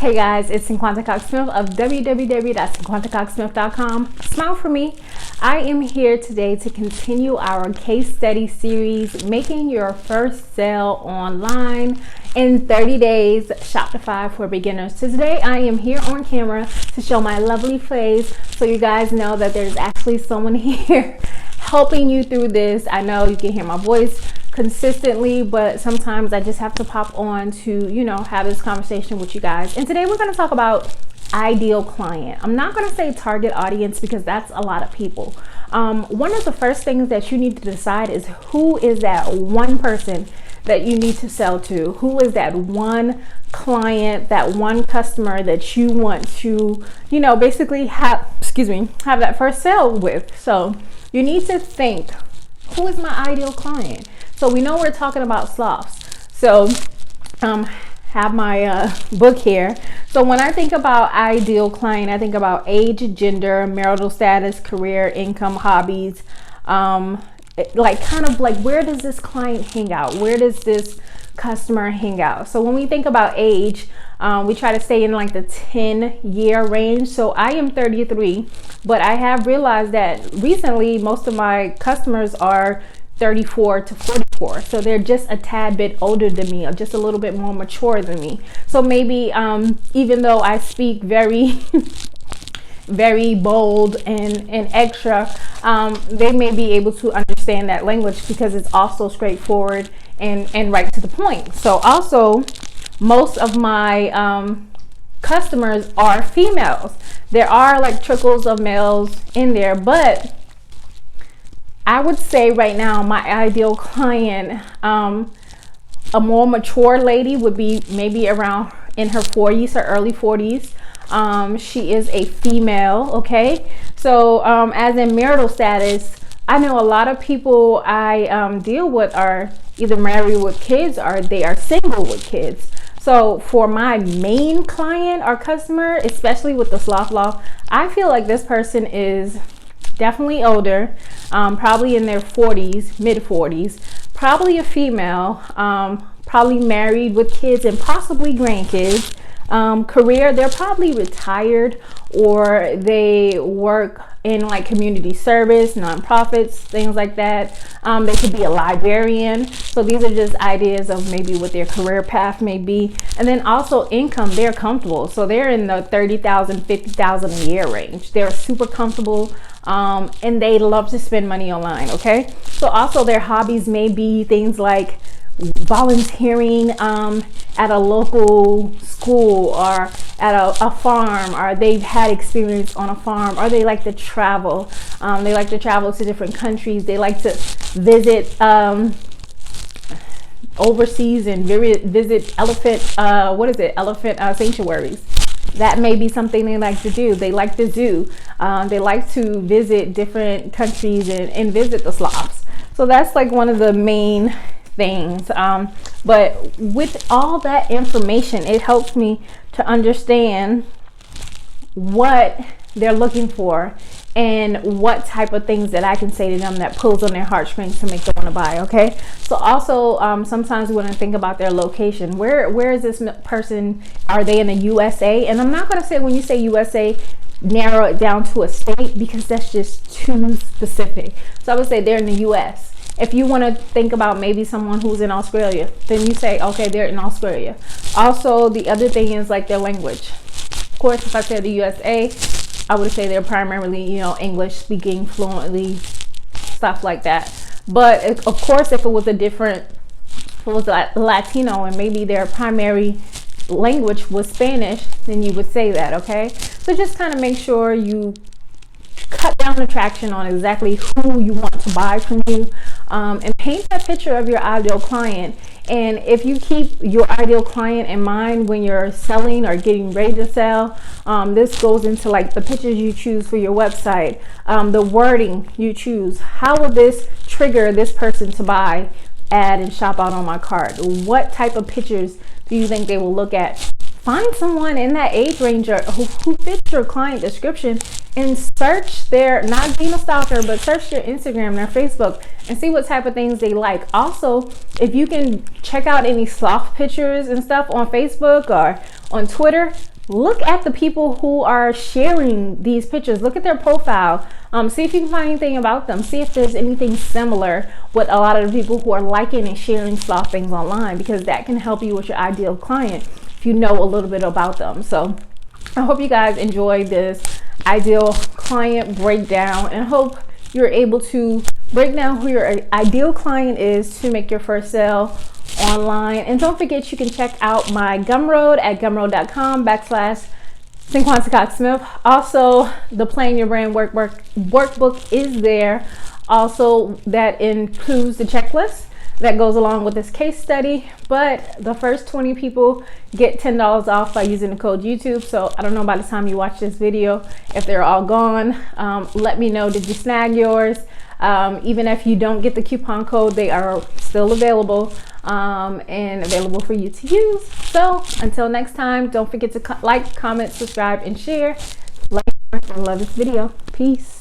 Hey guys, it's Cinquanta Cox-Smith of www.cinquantacoxsmith.com. Smile for me. I am here today to continue our case study series, making your first sale online in 30 days, Shopify for beginners. So today I am here on camera to show my lovely face so you guys know that there's actually someone here helping you through this. I know you can hear my voice consistently, but sometimes I just have to pop on to, have this conversation with you guys. And today we're going to talk about ideal client. I'm not going to say target audience because that's a lot of people. One of the first things that you need to decide is who is that one person that you need to sell to? Who is that one client, that one customer that you want to, basically have that first sale with? So you need to think, who is my ideal client? So we know we're talking about sloths. So have my book here. So when I think about ideal client, I think about age, gender, marital status, career, income, hobbies, where does this client hang out? Where does this customer hang out? So when we think about age, we try to stay in like the 10-year range. So I am 33, but I have realized that recently most of my customers are 34 to 44. So they're just a tad bit older than me, or just a little bit more mature than me. So maybe even though I speak very very bold and extra, they may be able to understand that language because it's also straightforward and right to the point. So also most of my customers are females. There are like trickles of males in there, but I would say right now my ideal client, a more mature lady, would be maybe around in her 40s or early 40s. She is a female. Okay, so as in marital status, I know a lot of people I deal with are either married with kids or they are single with kids. So for my main client or customer, especially with the sloth law, I feel like this person is definitely older, probably in their 40s, mid 40s, probably a female, probably married with kids and possibly grandkids. Career, they're probably retired or they work in like community service, nonprofits, things like that. They could be a librarian. So these are just ideas of maybe what their career path may be. And then also income, they're comfortable. So they're in the 30,000, 50,000 a year range. They're super comfortable. And they love to spend money online. Okay. So also their hobbies may be things like volunteering at a local school or at a farm, or they've had experience on a farm, or they like to travel. They like to travel to different countries. They like to visit overseas and visit elephant sanctuaries. That may be something they like to do. They like the zoo. They like to visit different countries and visit the sloths. So that's like one of the main things. But with all that information, it helps me to understand what they're looking for and what type of things that I can say to them that pulls on their heartstrings to make them want to buy. Okay. So also sometimes we want to think about their location. Where is this person? Are they in the USA? And I'm not going to say, when you say USA, narrow it down to a state, because that's just too specific. So I would say they're in the US. If you want to think about maybe someone who's in Australia, then you say, okay, they're in Australia. Also, the other thing is like their language. Of course, if I said the USA, I would say they're primarily, English speaking fluently, stuff like that. But of course, if it was Latino and maybe their primary language was Spanish, then you would say that. Okay. So just kind of make sure you cut down the traction on exactly who you want to buy from you, and paint that picture of your ideal client. And if you keep your ideal client in mind when you're selling or getting ready to sell, this goes into like the pictures you choose for your website, the wording you choose. How will this trigger this person to buy, add, and shop out on my cart? What type of pictures do you think they will look at? Find someone in that age range who fits your client description, and search their, not being a stalker, but search their Instagram, their Facebook, and see what type of things they like. Also, if you can check out any sloth pictures and stuff on Facebook or on Twitter, look at the people who are sharing these pictures. Look at their profile. See if you can find anything about them. See if there's anything similar with a lot of the people who are liking and sharing sloth things online, because that can help you with your ideal client if you know a little bit about them. So I hope you guys enjoy this ideal client breakdown, and hope you're able to break down who your ideal client is to make your first sale online. And don't forget, you can check out my Gumroad at gumroad.com/Cinquanta Cox-Smith. Also, the Playing Your Brand workbook is there. Also, that includes the checklist that goes along with this case study. But the first 20 people get $10 off by using the code YouTube. So I don't know by the time you watch this video if they're all gone. Let me know, did you snag yours? Even if you don't get the coupon code, they are still available and available for you to use. So until next time, don't forget to like, comment, subscribe, and share. Like and love this video. Peace.